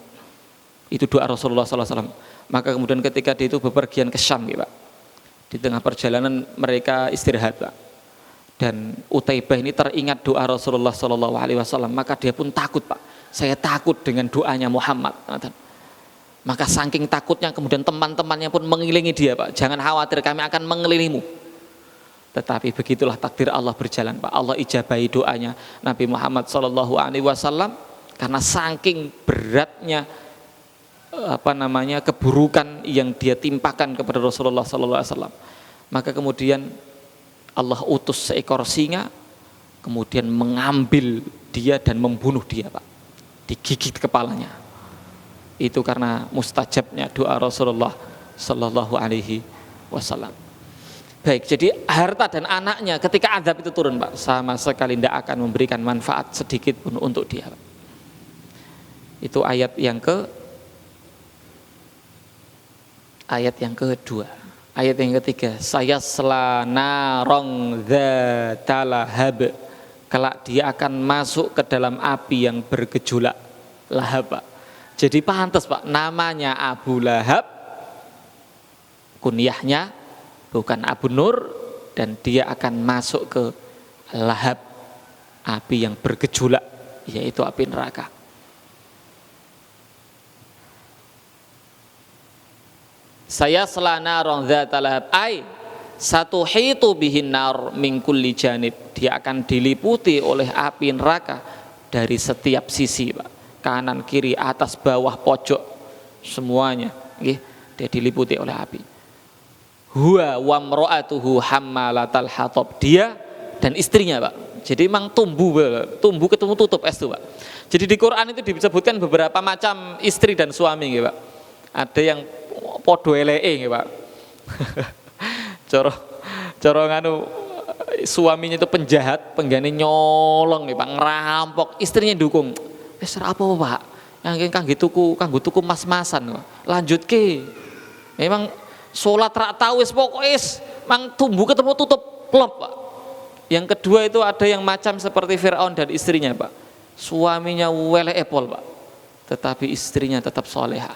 Itu doa Rasulullah SAW. Maka kemudian ketika dia itu bepergian ke Syam Pak, di tengah perjalanan mereka istirahat Pak, Dan Utaibah ini teringat doa Rasulullah Shallallahu Alaihi Wasallam, maka dia pun takut, Pak. Saya takut dengan doanya Muhammad. Maka saking takutnya kemudian teman-temannya pun mengelilingi dia, Pak. Jangan khawatir, kami akan mengelilingimu. Tetapi begitulah takdir Allah berjalan, Pak. Allah ijabahi doanya Nabi Muhammad Shallallahu Alaihi Wasallam karena saking beratnya keburukan yang dia timpakan kepada Rasulullah Shallallahu Alaihi Wasallam. Maka kemudian Allah utus seekor singa, kemudian mengambil dia dan membunuh dia, Pak. Digigit kepalanya. Itu karena mustajabnya doa Rasulullah Sallallahu Alaihi Wasallam. Baik, jadi harta dan anaknya ketika azab itu turun, Pak, sama sekali tidak akan memberikan manfaat sedikit pun untuk dia, Pak. Itu ayat yang kedua. Ayat yang ketiga, saya selanarong dzatalahab, kelak dia akan masuk ke dalam api yang bergejolak, lahab, Pak. Jadi pantas, Pak, namanya Abu Lahab, kunyahnya bukan Abu Nur, dan dia akan masuk ke lahab, api yang bergejolak, yaitu api neraka. Saya selana rong dzatalahab ai satu hitu bihin nar min kulli janib, dia akan diliputi oleh api neraka dari setiap sisi, Pak. Kanan, kiri, atas, bawah, pojok, semuanya dia diliputi oleh api. Huwa wa mra'atuhu hammalatal hatab, dia dan istrinya, Pak. Jadi memang tumbuh ketemu tutup es itu, Pak. Jadi di Quran itu disebutkan beberapa macam istri dan suami, Pak. Ada yang podo eleke, Pak. Coro nganu suaminya itu penjahat, penggane nyolong, Pak, ngerampok, istrinya dukung. Wis apa, Pak? Yang kanggo tuku mas-masan, lanjutke. Memang salat rak tau wis pokoke mang tumbuh ketemu tutup klop, Pak. Yang kedua itu ada yang macam seperti Firaun dan istrinya, Pak. Suaminya welek epol, Pak. Tetapi istrinya tetap solehah.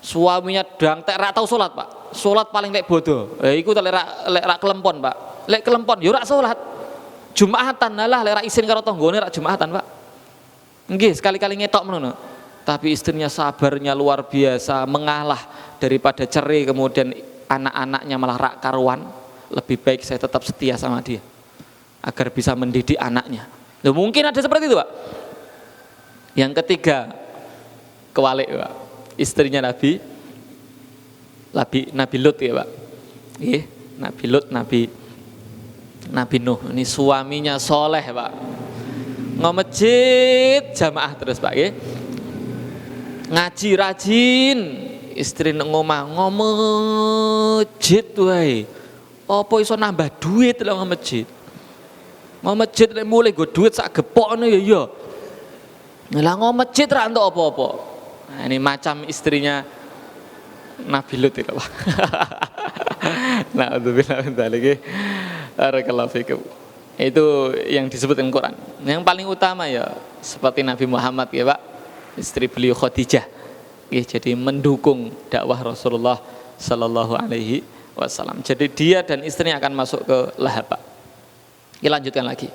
Suaminya dang tek rak tau salat, Pak. Salat paling lek bodoh. Iku lek rak kelempon, Pak. Lek kelempon yo rak salat. Jumatan lah lek rak isin karo tanggane rak Jumatan, Pak. Nggih, sekali-kali ngetok menono. Tapi istrinya sabarnya luar biasa, mengalah daripada cerai kemudian anak-anaknya malah rak karuan. Lebih baik saya tetap setia sama dia agar bisa mendidik anaknya. Loh, mungkin ada seperti itu, Pak. Yang ketiga, kewalik, Pak. Istrinya Nabi Lut, ya, Pak. Nabi Lut, Nabi Nuh. Ini suaminya soleh, Pak. Ngomejit jamaah terus, Pak. Ngaji rajin. Istri ngomah ngomejit wae. Apa iso nambah duit lho ngomejit. Ngomejit lek mulai go duit sak gepokno ya. Lah ngomejit ra entuk apa-apa. Nah, ini macam istrinya Nabi Lut itu, Pak. Na'udzubillah min dzalik. Barakallahu fikum. Itu yang disebutkan Quran. Yang paling utama ya seperti Nabi Muhammad, ya, Pak. Istri beliau Khadijah. Jadi mendukung dakwah Rasulullah Sallallahu Alaihi Wasallam. Jadi dia dan istrinya akan masuk ke lahab, Pak. Kita lanjutkan lagi.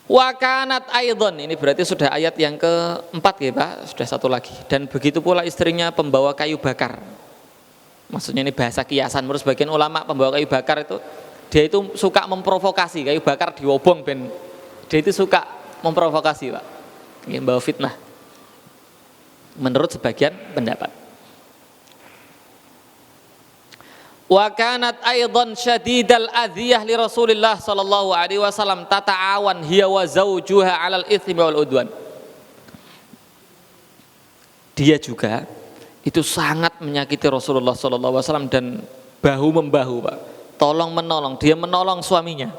Wa kanat aidon, ini berarti sudah ayat yang keempat, ya, Pak. Sudah satu lagi. Dan begitu pula istrinya pembawa kayu bakar. Maksudnya ini bahasa kiasan. Menurut sebagian ulama pembawa kayu bakar itu dia itu suka memprovokasi. Kayu bakar diwobong ben. Dia itu suka memprovokasi, Pak. Ini membawa fitnah. Menurut sebagian pendapat. Wa kanat aidan syadidal adhiyah li Rasulillah sallallahu alaihi wasallam tata'awan hiya wa zawjuha 'alal itsmi wal udwan. Dia juga itu sangat menyakiti Rasulullah sallallahu alaihi wasallam dan bahu membahu, Pak. Tolong menolong, dia menolong suaminya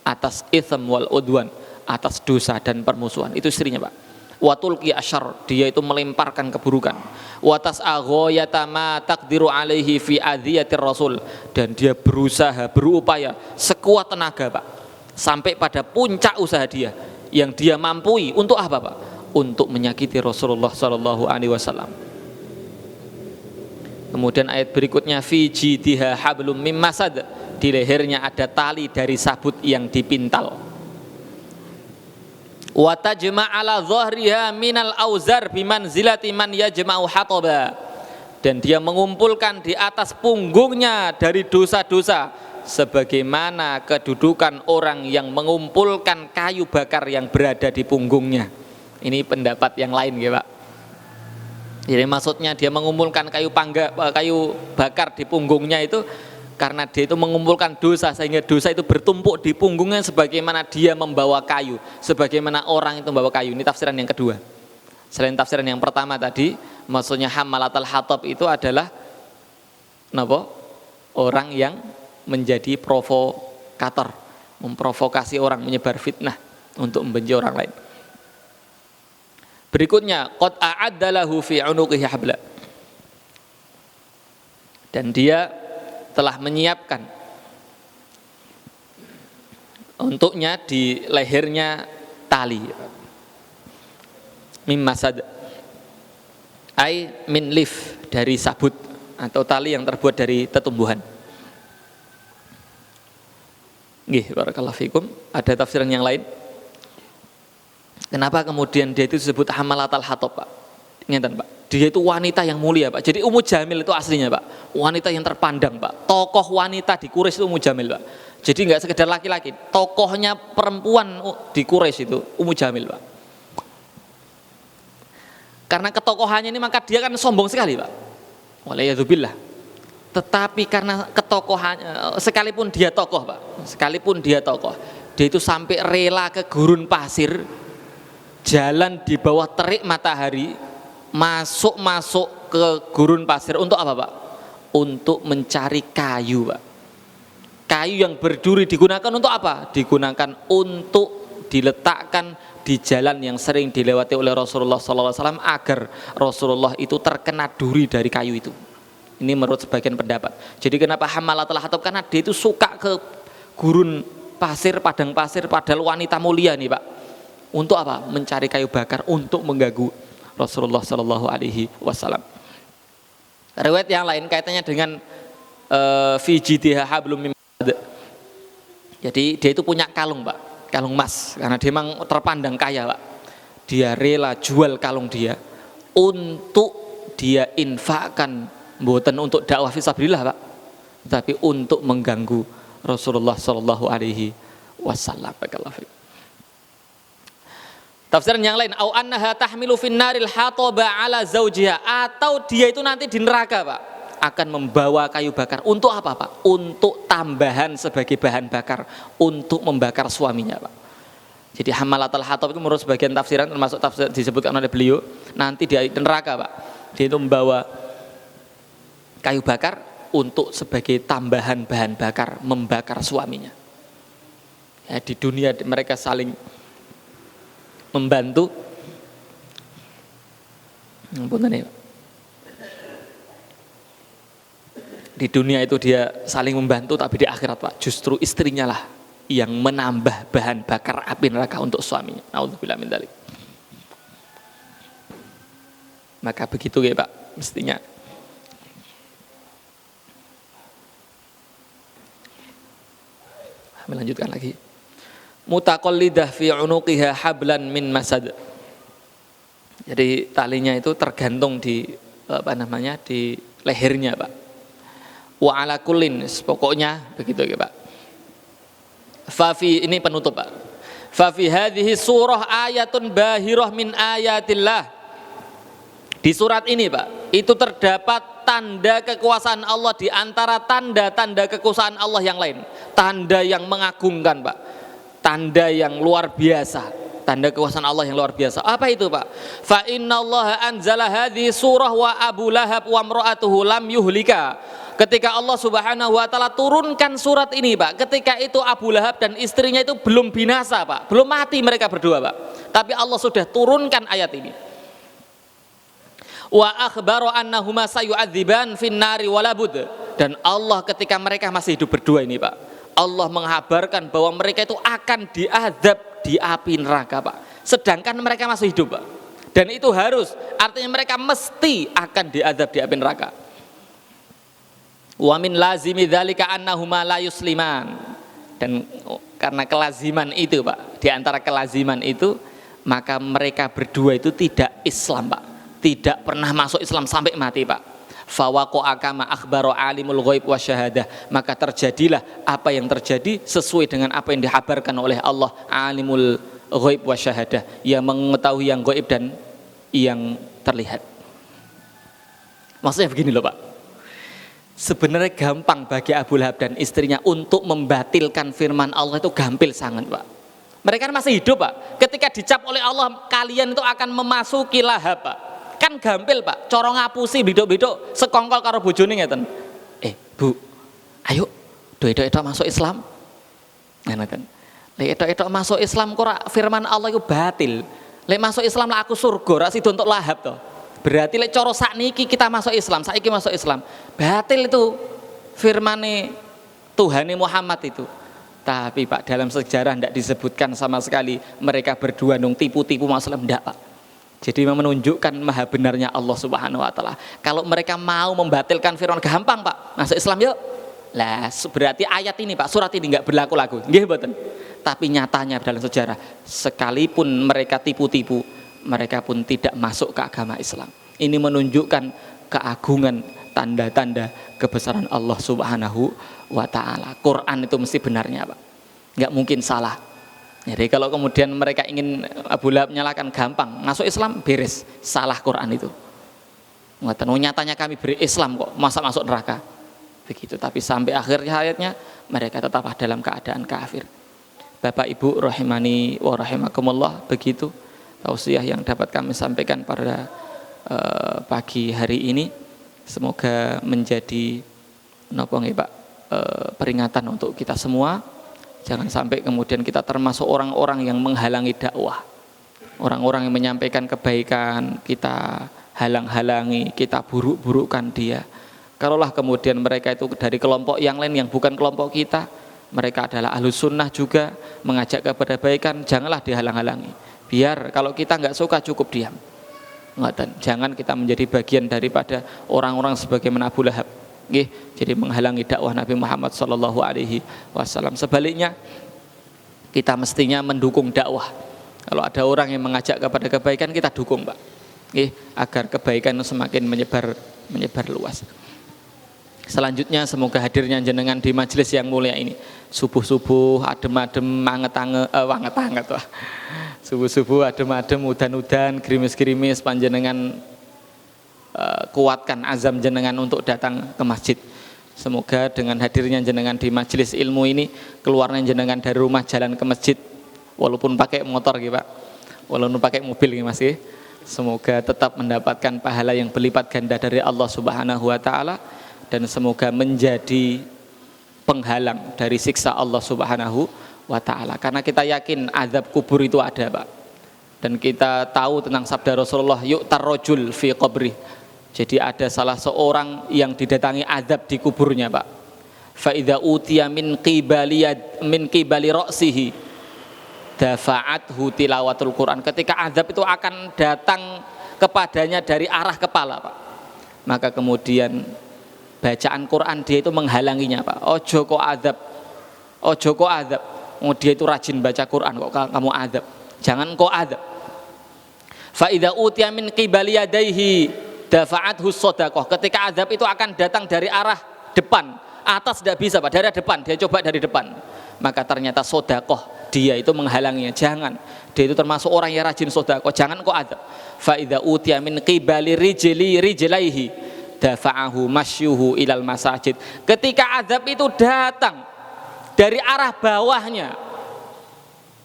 atas itsm wal udwan, atas dosa dan permusuhan. Itu istrinya, Pak. Watulqi asyar, dia itu melemparkan keburukan. Watas aghoyata ma taqdiru alaihi fi adhiyatir rasul, dan dia berusaha, berupaya sekuat tenaga, Pak, sampai pada puncak usaha dia yang dia mampui untuk apa, Pak? Untuk menyakiti Rasulullah sallallahu alaihi wasallam. Kemudian ayat berikutnya fi jidiha hablum mim masad, di lehernya ada tali dari sabut yang dipintal. Wa tajma' ala dhahriha minal auzar bimanzilati man yajma'u hataba, dan dia mengumpulkan di atas punggungnya dari dosa-dosa sebagaimana kedudukan orang yang mengumpulkan kayu bakar yang berada di punggungnya. Ini pendapat yang lain ya Pak. Jadi maksudnya dia mengumpulkan kayu bakar di punggungnya itu karena dia itu mengumpulkan dosa, sehingga dosa itu bertumpuk di punggungnya sebagaimana dia membawa kayu, sebagaimana orang itu membawa kayu. Ini tafsiran yang kedua. Selain tafsiran yang pertama tadi, maksudnya hammalatal hatab itu adalah orang yang menjadi provokator, memprovokasi orang, menyebar fitnah untuk membenci orang lain. Berikutnya, qad a'adda lahu fi 'unuqihi habla, dan dia telah menyiapkan untuknya di lehernya tali mim masad, ai min lif, dari sabut atau tali yang terbuat dari tetumbuhan. Nggih, barakallahu fikum. Ada tafsiran yang lain. Kenapa kemudian dia itu disebut hamalatal hatab, Pak? Ngeten, Pak. Dia itu wanita yang mulia, Pak. Jadi Ummu Jamil itu aslinya, Pak, wanita yang terpandang, Pak. Tokoh wanita di Quraisy itu Ummu Jamil, Pak. Jadi enggak sekedar laki-laki, tokohnya perempuan di Quraisy itu Ummu Jamil, Pak. Karena ketokohannya ini maka dia kan sombong sekali, Pak. Walayadzubillah. Tetapi karena ketokohannya, sekalipun dia tokoh, Pak, sekalipun dia tokoh, dia itu sampai rela ke gurun pasir, jalan di bawah terik matahari, masuk ke gurun pasir untuk apa, Pak? Untuk mencari kayu, Pak. Kayu yang berduri digunakan untuk apa? Digunakan untuk diletakkan di jalan yang sering dilewati oleh Rasulullah SAW agar Rasulullah itu terkena duri dari kayu itu. Ini menurut sebagian pendapat. Jadi kenapa hamalatul hatab? Karena dia itu suka ke gurun pasir, padang pasir, padahal wanita mulia nih, Pak. Untuk apa? Mencari kayu bakar untuk mengganggu Rasulullah SAW. Riwayat yang lain kaitannya dengan fi jidiha hablum mim masad. Jadi dia itu punya kalung, Pak, kalung emas, karena dia memang terpandang kaya, Pak. Dia rela jual kalung dia untuk dia infakkan, bukan untuk dakwah fisabilillah, Pak, tapi untuk mengganggu Rasulullah SAW. Tafsiran yang lain, au annaha tahmilu finnaril hataba ala zaujiha, atau dia itu nanti di neraka, Pak, akan membawa kayu bakar untuk apa, Pak? Untuk tambahan sebagai bahan bakar untuk membakar suaminya, Pak. Jadi hamalatul hatab itu menurut sebagian tafsiran, termasuk tafsir disebutkan oleh beliau, nanti di neraka, Pak, dia itu membawa kayu bakar untuk sebagai tambahan bahan bakar membakar suaminya. Ya, di dunia mereka saling membantu. Di dunia itu dia saling membantu, tapi di akhirat, Pak, justru istrinya lah yang menambah bahan bakar api neraka untuk suaminya. Nauzubillah min dzalik. Maka begitu ya, Pak, mestinya. Melanjutkan lagi. Mutaqallidah fi unuqiha hablan min masad. Jadi talinya itu tergantung di di lehernya, Pak. Wa ala kullin, pokoknya begitu ya, Pak. Fafi, ini penutup, Pak. Fafi hadhihi surah ayatun bahirah min ayatillah. Di surat ini, Pak, itu terdapat tanda kekuasaan Allah di antara tanda-tanda kekuasaan Allah yang lain. Tanda yang mengagumkan, Pak. Tanda yang luar biasa. Tanda kekuasaan Allah yang luar biasa. Apa itu, Pak? Fa innallaha anzala hadhihi surah wa Abu Lahab wa imra'atuhu lam yuhlika. Ketika Allah Subhanahu wa taala turunkan surat ini, Pak, ketika itu Abu Lahab dan istrinya itu belum binasa, Pak. Belum mati mereka berdua, Pak. Tapi Allah sudah turunkan ayat ini. Wa akhbara annahuma sayu'adziban finnari walabud. Dan Allah ketika mereka masih hidup berdua ini, Pak, Allah menghabarkan bahwa mereka itu akan diazab di api neraka, Pak. Sedangkan mereka masih hidup, Pak. Dan itu harus, artinya mereka mesti akan diazab di api neraka. Wa min lazimi dzalika annahuma la yusliman. Dan karena kelaziman itu, Pak, di antara kelaziman itu, maka mereka berdua itu tidak Islam, Pak. Tidak pernah masuk Islam sampai mati, Pak. Fawaqa'a kama akhbara alimul ghaib wasyahadah. Maka terjadilah apa yang terjadi sesuai dengan apa yang dikabarkan oleh Allah, alimul ghaib wasyahadah, yang mengetahui yang gaib dan yang terlihat. Maksudnya begini loh, Pak. Sebenarnya gampang bagi Abu Lahab dan istrinya untuk membatilkan firman Allah, itu gampil sangat, Pak. Mereka masih hidup, Pak. Ketika dicap oleh Allah, kalian itu akan memasuki lahab, Pak. Kan gampil, Pak. Coro ngapusi biduk-biduk sekongkol karo bojone ngeten. Bu, ayo do-do masuk Islam. Ngeten. Lek etok masuk Islam kok firman Allah itu batil. Lek masuk Islam lah aku surga, ra sido untuk lahab to. Berarti lek coro sakniki kita masuk Islam, saiki masuk Islam. Batil itu firmane Tuhane Muhammad itu. Tapi Pak, dalam sejarah tidak disebutkan sama sekali mereka berdua tipu-tipu Muslim, enggak, Pak. Jadi menunjukkan maha benarnya Allah Subhanahu wa taala. Kalau mereka mau membatalkan firman, gampang, Pak. Masuk Islam yuk. Lah, berarti ayat ini, Pak, surat ini enggak berlaku lagi. Nggih mboten. Tapi nyatanya dalam sejarah, sekalipun mereka tipu-tipu, mereka pun tidak masuk ke agama Islam. Ini menunjukkan keagungan, tanda-tanda kebesaran Allah Subhanahu wa ta'ala. Quran itu mesti benarnya, Pak. Nggak mungkin salah. Jadi kalau kemudian mereka ingin Abu Lahab menyalahkan, gampang. Masuk Islam beres, salah Quran itu. Nyatanya kami beri Islam kok, masa masuk neraka. Begitu. Tapi sampai akhirnya hayatnya mereka tetap dalam keadaan kafir. Bapak Ibu rahimani wa rahimakumullah, begitu tausiah yang dapat kami sampaikan pada pagi hari ini. Semoga menjadi Pak, peringatan untuk kita semua. Jangan sampai kemudian kita termasuk orang-orang yang menghalangi dakwah, orang-orang yang menyampaikan kebaikan kita halang-halangi, kita buruk-burukkan dia. Kalaulah kemudian mereka itu dari kelompok yang lain yang bukan kelompok kita, mereka adalah ahlus sunnah juga, mengajak kepada kebaikan, janganlah dihalang-halangi. Biar kalau kita nggak suka cukup diam. Jangan kita menjadi bagian daripada orang-orang sebagaimana Abu Lahab, jadi menghalangi dakwah Nabi Muhammad SAW. Sebaliknya, kita mestinya mendukung dakwah. Kalau ada orang yang mengajak kepada kebaikan, kita dukung, Pak, agar kebaikan semakin menyebar luas. Selanjutnya, semoga hadirnya jenengan di majelis yang mulia ini, subuh-subuh adem-adem, anget-anget, subuh-subuh adem-adem, udan-udan, gerimis-gerimis, panjenengan kuatkan azam jenengan untuk datang ke masjid. Semoga dengan hadirnya jenengan di majelis ilmu ini, keluarnya jenengan dari rumah jalan ke masjid, walaupun pakai motor gitu, Pak, walaupun pakai mobil gitu, Mas, semoga tetap mendapatkan pahala yang berlipat ganda dari Allah Subhanahu wa taala, dan semoga menjadi penghalang dari siksa Allah Subhanahu wa taala. Karena kita yakin azab kubur itu ada, Pak. Dan kita tahu tentang sabda Rasulullah, yu'tar rajul fi qabri. Jadi ada salah seorang yang didatangi azab di kuburnya, Pak. Fa idza utiya min qibali ra'sihi dafa'athu tilawatul Quran. Ketika azab itu akan datang kepadanya dari arah kepala, Pak, maka kemudian bacaan Quran dia itu menghalanginya, Pak. Ojo kok azab. Oh, dia itu rajin baca Quran, kok kamu azab. Jangan kok azab. Fa idza utiya min qibali yadayhi dafa'athu shadaqah. Ketika azab itu akan datang dari arah depan, atas tidak bisa, Pak, dari depan, dia coba dari depan. Maka ternyata shadaqah dia itu menghalanginya. Jangan. Dia itu termasuk orang yang rajin shadaqah. Jangan kok azab. Fa idza utiya min qibali rijlaihi dafa'ahu masyuhu ilal masajid. Ketika azab itu datang dari arah bawahnya,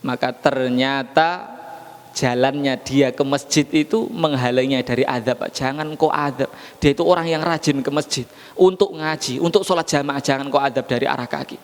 maka ternyata jalannya dia ke masjid itu menghalanginya dari azab. Jangan kok azab. Dia itu orang yang rajin ke masjid untuk ngaji, untuk sholat jamaah. Jangan kok azab dari arah kaki.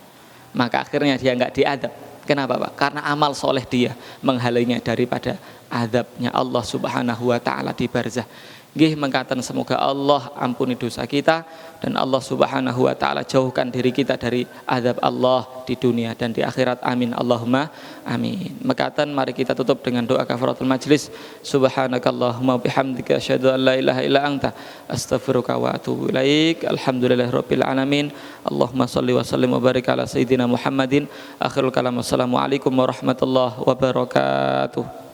Maka akhirnya dia enggak diazab. Kenapa, Pak? Karena amal soleh dia menghalanginya daripada azabnya Allah Subhanahu wa taala di barzah. Nggih mengkaten semoga Allah ampuni dosa kita dan Allah Subhanahu wa taala jauhkan diri kita dari azab Allah di dunia dan di akhirat. Amin Allahumma amin. Mekaten mari kita tutup dengan doa kafaratul majlis. Subhanakallahumma bihamdika asyhadu an la ilaha illa anta astaghfiruka wa atubu ilaik. Alhamdulillahirabbil alamin. Allahumma shalli wa sallim wa barik ala sayyidina Muhammadin. Akhirul kalam. Wassalamualaikum warahmatullahi wabarakatuh.